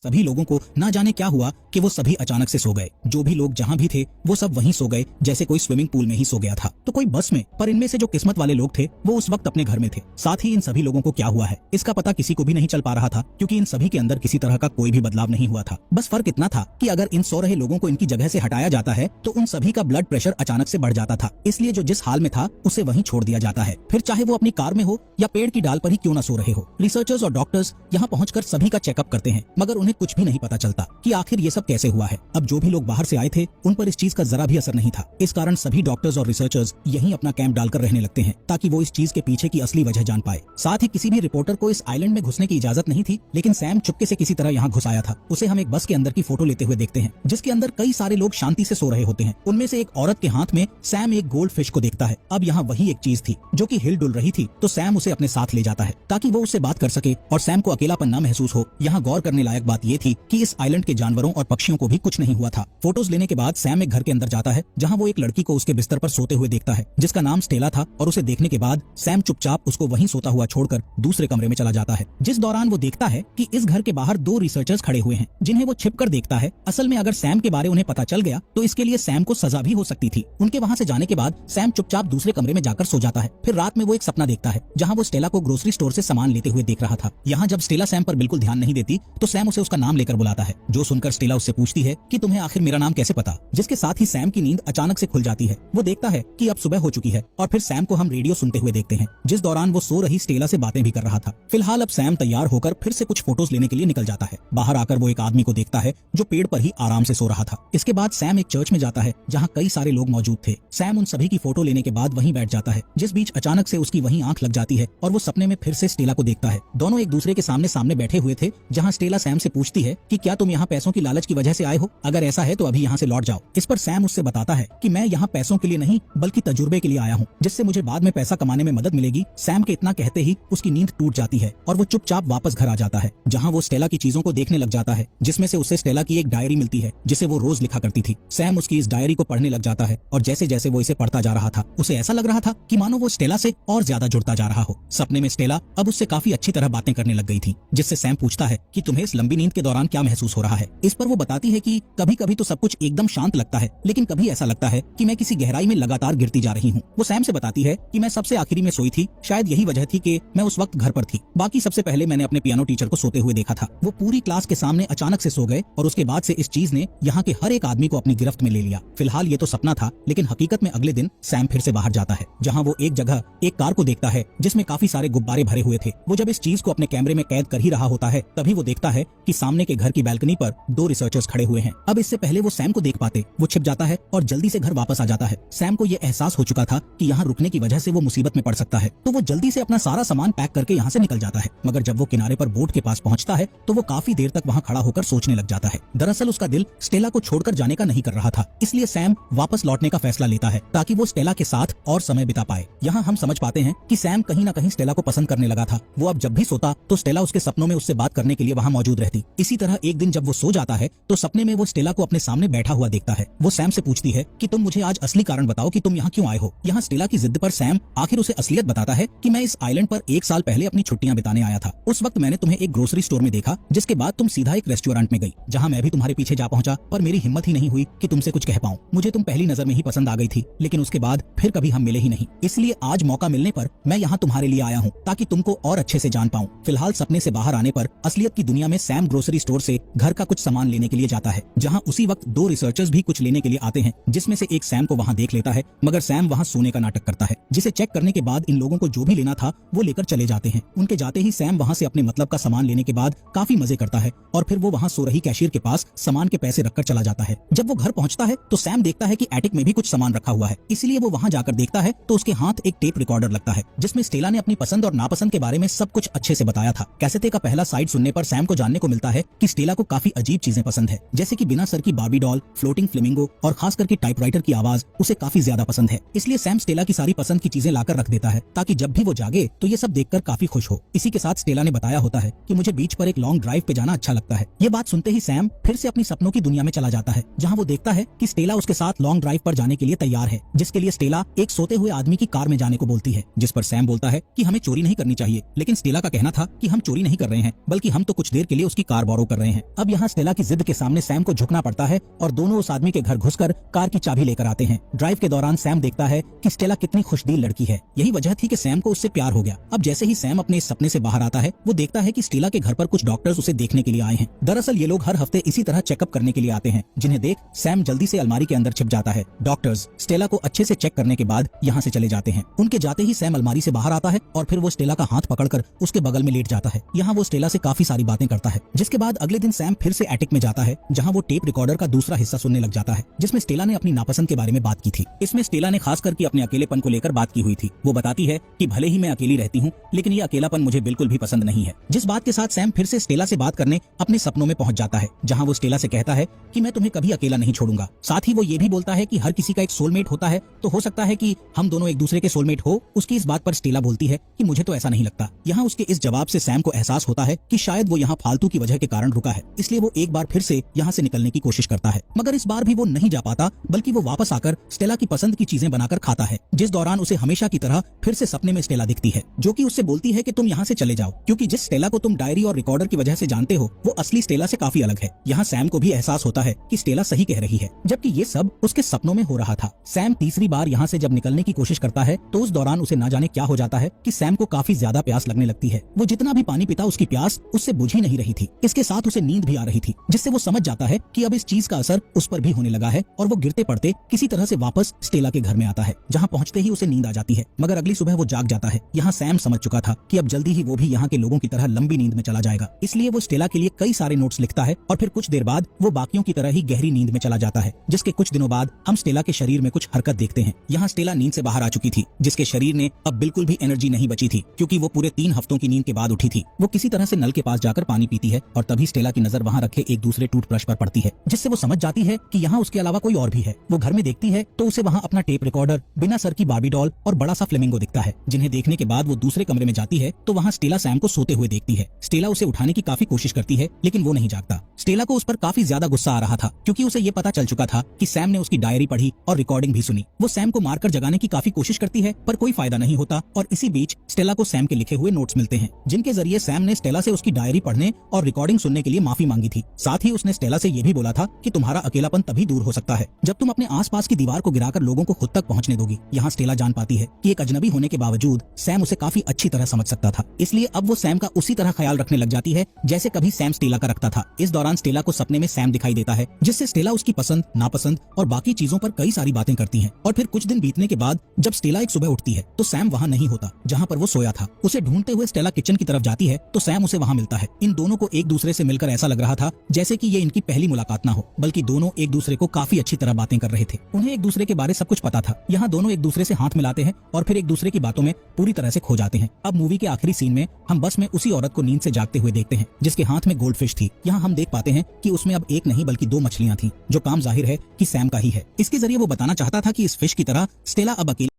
सभी लोगों को ना जाने क्या हुआ कि वो सभी अचानक से सो गए। जो भी लोग जहाँ भी थे वो सब वहीं सो गए, जैसे कोई स्विमिंग पूल में ही सो गया था। तो कोई बस में, पर इनमें से जो किस्मत वाले लोग थे वो उस वक्त अपने घर में थे। साथ ही इन सभी लोगों को क्या हुआ है इसका पता किसी को भी नहीं चल पा रहा था, क्योंकि इन सभी के अंदर किसी तरह का कोई भी बदलाव नहीं हुआ था। बस फर्क इतना था कि अगर इन सो रहे लोगों को इनकी जगह से हटाया जाता है तो उन सभी का ब्लड प्रेशर अचानक से बढ़ जाता था। इसलिए जो जिस हाल में था उसे वहीं छोड़ दिया जाता है, फिर चाहे वो अपनी कार में हो या पेड़ की डाल पर ही क्यों ना सो रहे हो। रिसर्चर्स और डॉक्टर्स यहाँ पहुंचकर सभी का चेकअप करते हैं, मगर उन्हें कुछ भी नहीं पता चलता कि आखिर ये सब कैसे हुआ है। अब जो भी लोग बाहर से आए थे उन पर इस चीज का जरा भी असर नहीं था। इस कारण सभी डॉक्टर्स और रिसर्चर्स यहीं अपना कैंप डालकर रहने लगते हैं, ताकि वो इस चीज के पीछे की असली वजह जान पाए। साथ ही किसी भी रिपोर्टर को इस आइलैंड में घुसने की इजाजत नहीं थी, लेकिन सैम चुपके से किसी तरह यहाँ घुस आया था। उसे हम एक बस के अंदर की फोटो लेते हुए देखते हैं, जिसके अंदर कई सारे लोग शांति से सो रहे होते हैं। उनमें से एक औरत के हाथ में सैम एक गोल्ड फिश को देखता है। अब यहाँ वही एक चीज थी जो कि हिल डुल रही थी, तो सैम उसे अपने साथ ले जाता है ताकि वो उससे बात कर सके और सैम को अकेलापन न महसूस हो। यहाँ गौर करने लायक बात ये थी कि इस आइलैंड के जानवरों और पक्षियों को भी कुछ नहीं हुआ था। फोटोज लेने के बाद सैम एक घर के अंदर जाता है, जहाँ वो एक लड़की को उसके बिस्तर पर सोते हुए देखता है, जिसका नाम स्टेला था। और उसे देखने के बाद सैम चुपचाप उसको वहीं सोता हुआ छोड़कर दूसरे कमरे में चला जाता है। जिस दौरान वो देखता है कि इस घर के बाहर दो रिसर्चर्स खड़े हुए हैं, जिन्हें वो छिपकर देखता है। असल में अगर सैम के बारे उन्हें पता चल गया तो इसके लिए सैम को सजा भी हो सकती थी। उनके वहाँ से जाने के बाद सैम चुपचाप दूसरे कमरे में जाकर सो जाता है। फिर रात में वो एक सपना देखता है, जहाँ वो स्टेला को ग्रोसरी स्टोर से सामान लेते हुए देख रहा था। यहाँ जब स्टेला सैम पर बिल्कुल ध्यान नहीं देती तो सैम उसे उसका नाम लेकर बुलाता है, जो सुनकर स्टेला उससे पूछती है कि तुम्हें आखिर मेरा नाम कैसे पता। जिसके साथ ही सैम की नींद अचानक से खुल जाती है। वो देखता है कि अब सुबह हो चुकी है और फिर सैम को हम रेडियो सुनते हुए देखते हैं, जिस दौरान वो सो रही स्टेला से बातें भी कर रहा था। फिलहाल अब सैम तैयार होकर फिर से कुछ फोटोज लेने के लिए निकल जाता है। बाहर आकर वो एक आदमी को देखता है जो पेड़ पर ही आराम से सो रहा था। इसके बाद सैम एक चर्च में जाता है, जहाँ कई सारे लोग मौजूद थे। सैम उन सभी की फोटो लेने के बाद वहीं बैठ जाता है, जिस बीच अचानक से उसकी वहीं आंख लग जाती है और वो सपने में फिर से स्टेला को देखता है। दोनों एक दूसरे के सामने सामने बैठे हुए थे, जहाँ स्टेला सैम से पूछती है कि क्या तुम यहाँ पैसों की लालच की वजह से आए हो? अगर ऐसा है तो अभी यहाँ से लौट जाओ। इस पर सैम उससे बताता है कि मैं यहाँ पैसों के लिए नहीं बल्कि तजुर्बे के लिए आया हूँ, जिससे मुझे बाद में पैसा कमाने में मदद मिलेगी। सैम के इतना कहते ही उसकी नींद टूट जाती है और वो चुपचाप वापस घर आ जाता है, जहाँ वो स्टेला की चीजों को देखने लग जाता है, जिसमें से उसे स्टेला की एक डायरी मिलती है जिसे वो रोज लिखा करती थी। सैम उसकी इस डायरी को पढ़ने लग जाता है और जैसे जैसे वो इसे पढ़ता जा रहा था उसे ऐसा लग रहा था कि मानो वो स्टेला से और ज्यादा जुड़ता जा रहा हो। सपने में स्टेला अब उससे काफी अच्छी तरह बातें करने लग गई थी, जिससे सैम पूछता है कि तुम्हें इस लंबी नींद के दौरान क्या महसूस हो रहा है। इस पर वो बताती है कि कभी कभी तो सब कुछ एकदम शांत लगता है, लेकिन कभी ऐसा लगता है कि मैं किसी गहराई में लगातार गिरती जा रही हूँ। वो सैम से बताती है कि मैं सबसे आखिरी में सोई थी, शायद यही वजह थी कि मैं उस वक्त घर पर थी। बाकी सबसे पहले मैंने अपने पियानो टीचर को सोते हुए देखा था। वो पूरी क्लास के सामने अचानक से सो गए और उसके बाद से इस चीज ने यहाँ के हर एक आदमी को अपनी गिरफ्त में ले लिया। फिलहाल ये तो सपना था, लेकिन हकीकत में अगले दिन सैम फिर से बाहर जाता है, जहाँ वो एक जगह एक कार को देखता है जिसमें काफी सारे गुब्बारे भरे हुए थे। वो जब इस चीज को अपने कैमरे में कैद कर ही रहा होता है, तभी वो देखता है कि सामने के घर की बैल्कनी पर दो रिसर्चर्स खड़े हुए हैं। अब इससे पहले वो सैम को देख पाते, वो छिप जाता है और जल्दी से घर वापस आ जाता है। सैम को ये एहसास हो चुका था कि यहाँ रुकने की वजह से वो मुसीबत में पड़ सकता है, तो वो जल्दी से अपना सारा सामान पैक करके यहाँ से निकल जाता है। मगर जब वो किनारे पर बोट के पास पहुँचता है तो वो काफी देर तक वहाँ खड़ा होकर सोचने लग जाता है। दरअसल उसका दिल स्टेला को छोड़कर जाने का नहीं कर रहा था, इसलिए सैम वापस लौटने का फैसला लेता है ताकि वो स्टेला के साथ और समय बिता पाए। यहाँ हम समझ पाते हैं कि सैम कहीं न कहीं स्टेला को पसंद करने लगा था। वो अब जब भी सोता तो स्टेला उसके सपनों में उससे बात करने के लिए वहाँ मौजूद रहती। इसी तरह एक दिन जब वो सो जाता है तो सपने में वो स्टेला को अपने सामने बैठा हुआ देखता है। वो सैम से पूछती है कि तुम मुझे आज असली कारण बताओ कि तुम यहाँ क्यों आए हो। यहाँ स्टेला की जिद पर सैम आखिर उसे असलियत बताता है कि मैं इस आइलैंड पर 1 साल पहले अपनी छुट्टियां बिताने आया था। उस वक्त मैंने तुम्हें एक ग्रोसरी स्टोर में देखा, जिसके बाद तुम सीधा एक रेस्टोरेंट में गई, जहाँ मैं भी तुम्हारे पीछे जा पहुंचा, पर मेरी हिम्मत ही नहीं हुई कि तुमसे कुछ कह पाऊं। मुझे तुम पहली नजर में ही पसंद आ गई थी, लेकिन उसके बाद फिर कभी हम मिले ही नहीं। इसलिए आज मौका मिलने पर मैं यहाँ तुम्हारे लिए आया हूँ ताकि तुमको और अच्छे से जान पाऊं। फिलहाल सपने से बाहर आने पर असलियत की दुनिया में सैम ग्रोसरी स्टोर से घर का कुछ सामान लेने के लिए जाता है, जहाँ उसी वक्त दो रिसर्चर्स भी कुछ लेने के लिए आते हैं, जिसमें से एक सैम को वहाँ देख लेता है, मगर सैम वहाँ सोने का नाटक करता है, जिसे चेक करने के बाद इन लोगों को जो भी लेना था वो लेकर चले जाते हैं। उनके जाते ही सैम वहाँ से अपने मतलब का सामान लेने के बाद काफी मजे करता है और फिर वो वहाँ सो रही कैशियर के पास सामान के पैसे रखकर चला जाता है। जब वो घर पहुँचता है तो सैम देखता है कि एटिक में भी कुछ सामान रखा हुआ है, इसलिए वो वहाँ जाकर देखता है तो उसके हाथ एक टेप रिकॉर्डर लगता है, जिसमें स्टेला ने अपनी पसंद और नापसंद के बारे में सब कुछ अच्छे से बताया था। कैसेटे का पहला साइड सुनने पर सैम को जानने को मिलता है कि स्टेला को काफी अजीब चीजें पसंद है, जैसे कि बिना सर की बार्बी डॉल, फ्लोटिंग फ्लेमिंगो और खास करके टाइपराइटर की आवाज उसे काफी ज्यादा पसंद है। इसलिए सैम स्टेला की सारी पसंद की चीजें लाकर रख देता है ताकि जब भी वो जागे तो ये सब देखकर काफी खुश हो। इसी के साथ स्टेला ने बताया होता है कि मुझे बीच पर एक लॉन्ग ड्राइव पे जाना अच्छा लगता है। ये बात सुनते ही सैम फिर से अपनी सपनों की दुनिया में चला जाता है, जहाँ वो देखता है कि स्टेला उसके साथ लॉन्ग ड्राइव पर जाने के लिए तैयार है, जिसके लिए स्टेला एक सोते हुए आदमी की कार में जाने को बोलती है, जिस पर सैम बोलता है कि हमें चोरी नहीं करनी चाहिए, लेकिन स्टेला का कहना था कि हम चोरी नहीं कर रहे हैं, बल्कि हम तो कुछ देर के लिए उसकी कार कार बोरो कर रहे हैं। अब यहाँ स्टेला की जिद के सामने सैम को झुकना पड़ता है और दोनों उस आदमी के घर घुसकर कार की चाबी लेकर आते हैं। ड्राइव के दौरान सैम देखता है कि स्टेला कितनी खुशदिल लड़की है। यही वजह थी कि सैम को उससे प्यार हो गया। अब जैसे ही सैम अपने इस सपने से बाहर आता है, वो देखता है कि स्टेला के घर पर कुछ डॉक्टर्स उसे देखने के लिए आए हैं। दरअसल ये लोग हर हफ्ते इसी तरह चेकअप करने के लिए आते हैं, जिन्हें देख सैम जल्दी से अलमारी के अंदर छिप जाता है। डॉक्टर्स स्टेला को अच्छे से चेक करने के बाद यहाँ से चले जाते हैं। उनके जाते ही सैम अलमारी से बाहर आता है और फिर वो स्टेला का हाथ पकड़कर उसके बगल में लेट जाता है। यहाँ वो स्टेला से काफी सारी बातें करता है, जिसके बाद अगले दिन सैम फिर से एटिक में जाता है, जहाँ वो टेप रिकॉर्डर का दूसरा हिस्सा सुनने लग जाता है, जिसमें स्टेला ने अपनी नापसंद के बारे में बात की थी। इसमें स्टेला ने खास करके अपने अकेलेपन को लेकर बात की हुई थी। वो बताती है कि भले ही मैं अकेली रहती हूँ, लेकिन ये अकेलापन मुझे बिल्कुल भी पसंद नहीं है। जिस बात के साथ सैम फिर से स्टेला से बात करने अपने सपनों में पहुंच जाता है, जहाँ वो स्टेला से कहता है कि मैं तुम्हें कभी अकेला नहीं छोड़ूंगा। साथ ही वो ये भी बोलता है कि हर किसी का एक सोलमेट होता है, तो हो सकता है कि हम दोनों एक दूसरे के सोलमेट हो। उसकी इस बात पर स्टेला बोलती है कि मुझे तो ऐसा नहीं लगता। यहाँ उसके इस जवाब से सैम को एहसास होता है कि शायद वो यहाँ फालतू की वजह के कारण रुका है, इसलिए वो एक बार फिर से यहाँ से निकलने की कोशिश करता है। मगर इस बार भी वो नहीं जा पाता, बल्कि वो वापस आकर स्टेला की पसंद की चीजें बनाकर खाता है। जिस दौरान उसे हमेशा की तरह फिर से सपने में स्टेला दिखती है, जो कि उससे बोलती है कि तुम यहाँ से चले जाओ, क्योंकि जिस स्टेला को तुम डायरी और रिकॉर्डर की वजह से जानते हो, वो असली स्टेला से काफी अलग है। यहाँ सैम को भी एहसास होता है कि स्टेला सही कह रही है, जबकि ये सब उसके सपनों में हो रहा था। सैम तीसरी बार यहाँ से जब निकलने की कोशिश करता है, तो उस दौरान उसे ना जाने क्या हो जाता है कि सैम को काफी ज्यादा प्यास लगने लगती है। वो जितना भी पानी पीता, उसकी प्यास उससे बुझ ही नहीं रही थी। इसके साथ उसे नींद भी आ रही थी, जिससे वो समझ जाता है कि अब इस चीज का असर उस पर भी होने लगा है, और वो गिरते पड़ते किसी तरह से वापस स्टेला के घर में आता है, जहाँ पहुँचते ही उसे नींद आ जाती है। मगर अगली सुबह वो जाग जाता है। यहाँ सैम समझ चुका था कि अब जल्दी ही वो भी यहाँ के लोगों की तरह लंबी नींद में चला जाएगा, इसलिए वो स्टेला के लिए कई सारे नोट्स लिखता है और फिर कुछ देर बाद वो बाकियों की तरह ही गहरी नींद में चला जाता है। जिसके कुछ दिनों बाद हम स्टेला के शरीर में कुछ हरकत देखते हैं। यहाँ स्टेला नींद से बाहर आ चुकी थी, जिसके शरीर ने अब बिल्कुल भी एनर्जी नहीं बची थी, क्योंकि वो पूरे 3 हफ्तों की नींद के बाद उठी थी। वो किसी तरह से नल के पास जाकर पानी पीती है और तभी स्टेला की नजर वहाँ रखे एक दूसरे टूथब्रश पर पड़ती है, जिससे वो समझ जाती है कि यहाँ उसके अलावा कोई और भी है। वो घर में देखती है तो उसे वहाँ अपना टेप रिकॉर्डर, बिना सर की बार्बी डॉल और बड़ा सा फ्लेमिंगो दिखता है, जिन्हें देखने के बाद वो दूसरे कमरे में जाती है तो वहाँ स्टेला सैम को सोते हुए देखती है। स्टेला उसे उठाने की काफी कोशिश करती है, लेकिन वो नहीं जागता। स्टेला को उस पर काफी ज्यादा गुस्सा आ रहा था, क्योंकि उसे ये पता चल चुका था कि सैम ने उसकी डायरी पढ़ी और रिकॉर्डिंग भी सुनी। वो सैम को मारकर जगाने की काफी कोशिश करती है, पर कोई फायदा नहीं होता, और इसी बीच स्टेला को सैम के लिखे हुए नोट्स मिलते हैं, जिनके जरिए सैम ने स्टेला से उसकी डायरी पढ़ने और रिकॉर्डिंग सुनने के लिए माफी मांगी थी। साथ ही उसने स्टेला से ये भी बोला था कि तुम्हारा अकेलापन तभी दूर हो सकता है जब तुम अपने आसपास की दीवार को गिराकर लोगों को खुद तक पहुंचने दोगी। यहाँ स्टेला जान पाती है कि एक अजनबी होने के बावजूद सैम उसे काफी अच्छी तरह समझ सकता था, इसलिए अब वो सैम का उसी तरह ख्याल रखने लग जाती है जैसे कभी सैम स्टेला का रखता था। इस दौरान स्टेला को सपने में सैम दिखाई देता है, जिससे स्टेला उसकी पसंद, नापसंद और बाकी चीजों पर कई सारी बातें करती हैं। और फिर कुछ दिन बीतने के बाद जब स्टेला एक सुबह उठती है तो सैम वहाँ नहीं होता जहाँ पर वो सोया था। उसे ढूंढते हुए स्टेला किचन की तरफ जाती है तो सैम उसे वहाँ मिलता है। इन दोनों को एक दूसरे से मिलकर ऐसा लग रहा था जैसे कि ये इनकी पहली मुलाकात ना हो, बल्कि दोनों एक दूसरे को काफी अच्छी तरह बातें कर रहे थे। उन्हें एक दूसरे के बारे सब कुछ पता था। यहाँ दोनों एक दूसरे से हाथ मिलाते हैं और फिर एक दूसरे की बातों में पूरी तरह से खो जाते हैं। अब मूवी के आखिरी सीन में हम बस में उसी औरत को नींद से जागते हुए देखते हैं, जिसके हाथ में गोल्ड फिश थी। यहाँ हम देख पाते हैं कि उसमें अब एक नहीं बल्कि 2 मछलियां थी, जो काम जाहिर है कि सैम का ही है। इसके जरिए वो बताना चाहता था कि इस फिश की तरह स्टेला अब अकेली